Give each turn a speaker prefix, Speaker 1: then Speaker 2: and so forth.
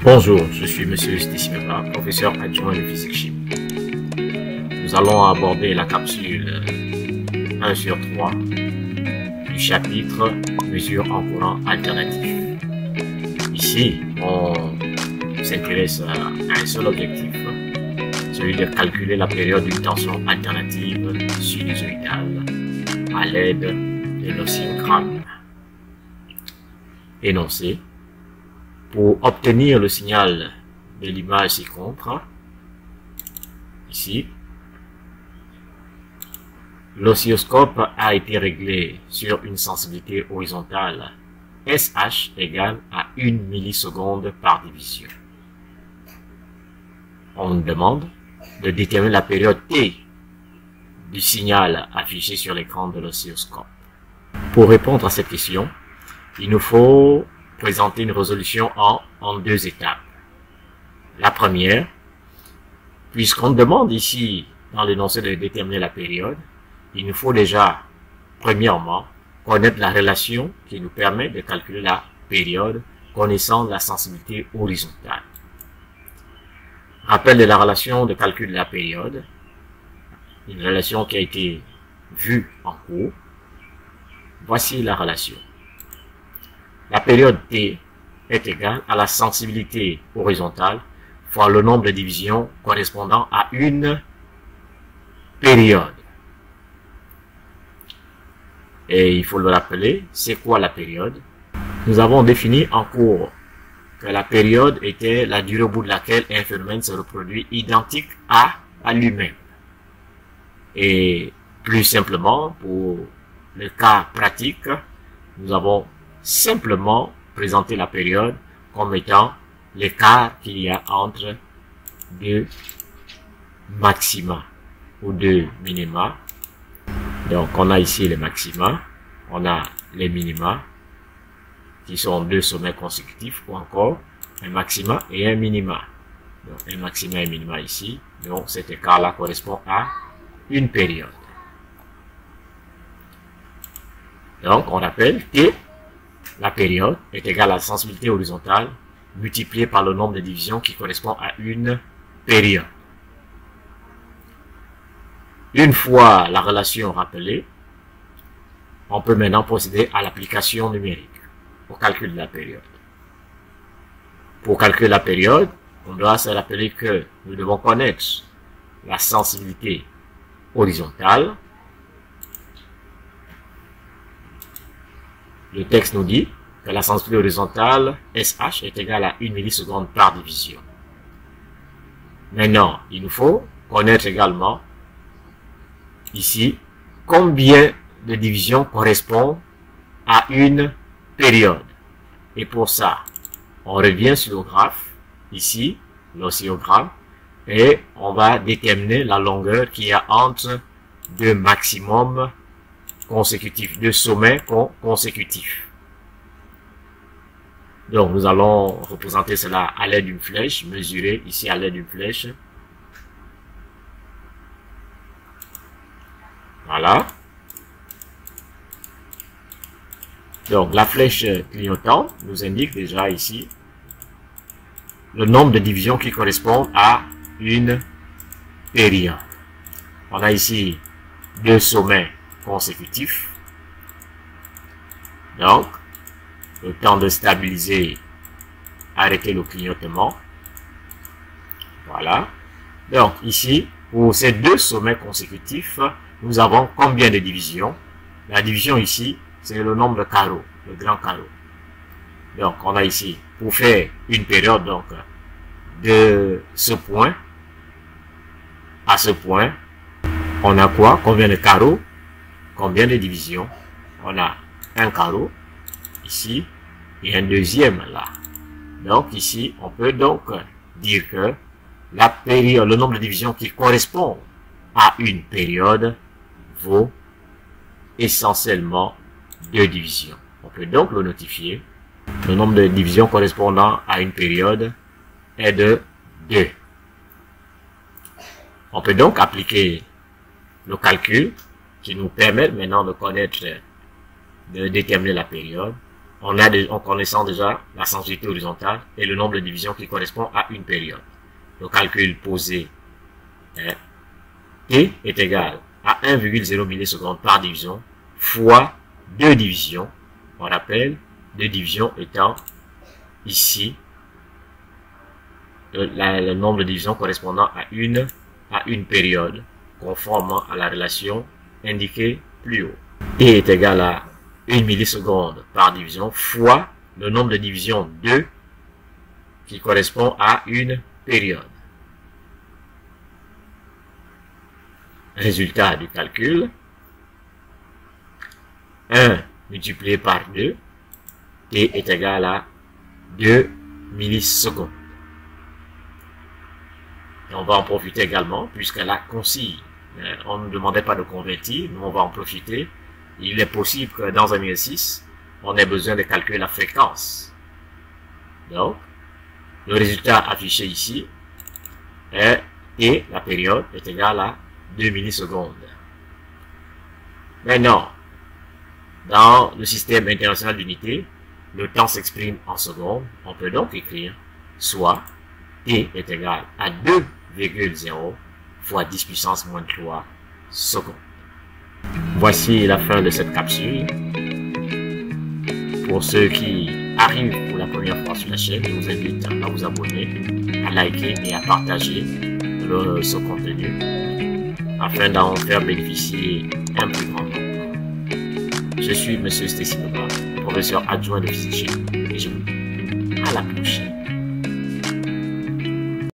Speaker 1: Bonjour, je suis Monsieur Stissimeba, professeur adjoint de physique-chimie. Nous allons aborder la capsule 1 sur 3 du chapitre Mesures en courant alternatif. Ici, on s'intéresse à un seul objectif, celui de calculer la période d'une tension alternative sinusoïdale à l'aide de l'oscillogramme. Énoncé. Pour obtenir le signal de l'image ci-contre, ici, l'oscilloscope a été réglé sur une sensibilité horizontale SH égale à 1 milliseconde par division. On nous demande de déterminer la période T du signal affiché sur l'écran de l'oscilloscope. Pour répondre à cette question, il nous faut présenter une résolution en deux étapes. La première, puisqu'on demande ici dans l'énoncé de déterminer la période, il nous faut déjà, premièrement, connaître la relation qui nous permet de calculer la période connaissant la sensibilité horizontale. Rappel de la relation de calcul de la période, une relation qui a été vue en cours. Voici la relation. La période T est égale à la sensibilité horizontale fois le nombre de divisions correspondant à une période. Et il faut le rappeler, c'est quoi la période? Nous avons défini en cours que la période était la durée au bout de laquelle un phénomène se reproduit identique à lui-même. Et plus simplement, pour le cas pratique, nous avons simplement présenter la période comme étant l'écart qu'il y a entre deux maxima ou deux minima. Donc on a ici les maxima, on a les minima qui sont deux sommets consécutifs ou encore un maxima et un minima. Donc un maxima et un minima ici, donc cet écart-là correspond à une période. Donc on rappelle que la période est égale à la sensibilité horizontale multipliée par le nombre de divisions qui correspond à une période. Une fois la relation rappelée, on peut maintenant procéder à l'application numérique au calcul de la période. Pour calculer la période, on doit se rappeler que nous devons connaître la sensibilité horizontale. Le texte nous dit que la sensibilité horizontale SH est égale à 1 milliseconde par division. Maintenant, il nous faut connaître également ici combien de divisions correspondent à une période. Et pour ça, on revient sur le graphe, ici, l'oscillogramme, et on va déterminer la longueur qu'il y a entre deux maximums consécutifs, deux sommets consécutifs. Donc, nous allons représenter cela à l'aide d'une flèche, mesurer ici à l'aide d'une flèche. Voilà. Donc, la flèche clignotante nous indique déjà ici le nombre de divisions qui correspondent à une période. On a ici deux sommets consécutifs. Donc, le temps de stabiliser, arrêter le clignotement. Voilà. Donc, ici, pour ces deux sommets consécutifs, nous avons combien de divisions? La division ici, c'est le nombre de carreaux, le grand carreau. Donc, on a ici, pour faire une période, donc, de ce point à ce point, on a quoi? Combien de carreaux? Combien de divisions? On a un carreau ici et un deuxième là. Donc ici, on peut donc dire que la période, le nombre de divisions qui correspond à une période vaut essentiellement 2 divisions. On peut donc le notifier. Le nombre de divisions correspondant à une période est de 2. On peut donc appliquer le calcul qui nous permet maintenant de connaître, de déterminer la période. en connaissant déjà la sensibilité horizontale et le nombre de divisions qui correspond à une période. Le calcul posé est T est égal à 1,0 millisecondes par division fois 2 divisions. On rappelle, 2 divisions étant ici le nombre de divisions correspondant à une période, conformément à la relation indiquée plus haut. T est égal à 1 milliseconde par division fois le nombre de divisions 2 qui correspond à une période. Résultat du calcul, 1 multiplié par 2, T est égal à 2 millisecondes. Et on va en profiter également, puisque la consigne, on ne demandait pas de convertir, nous on va en profiter. Il est possible que dans un exercice, on ait besoin de calculer la fréquence. Donc, le résultat affiché ici est T, la période, est égal à 2 millisecondes. Maintenant, dans le système international d'unité, le temps s'exprime en secondes. On peut donc écrire soit T est égal à 2,0 fois 10 puissance moins 3 secondes. Voici la fin de cette capsule. Pour ceux qui arrivent pour la première fois sur la chaîne, je vous invite à vous abonner, à liker et à partager ce contenu afin d'en faire bénéficier un plus grand nombre. Je suis M. Stéphane, professeur adjoint de physique chimie et je vous dis à la prochaine.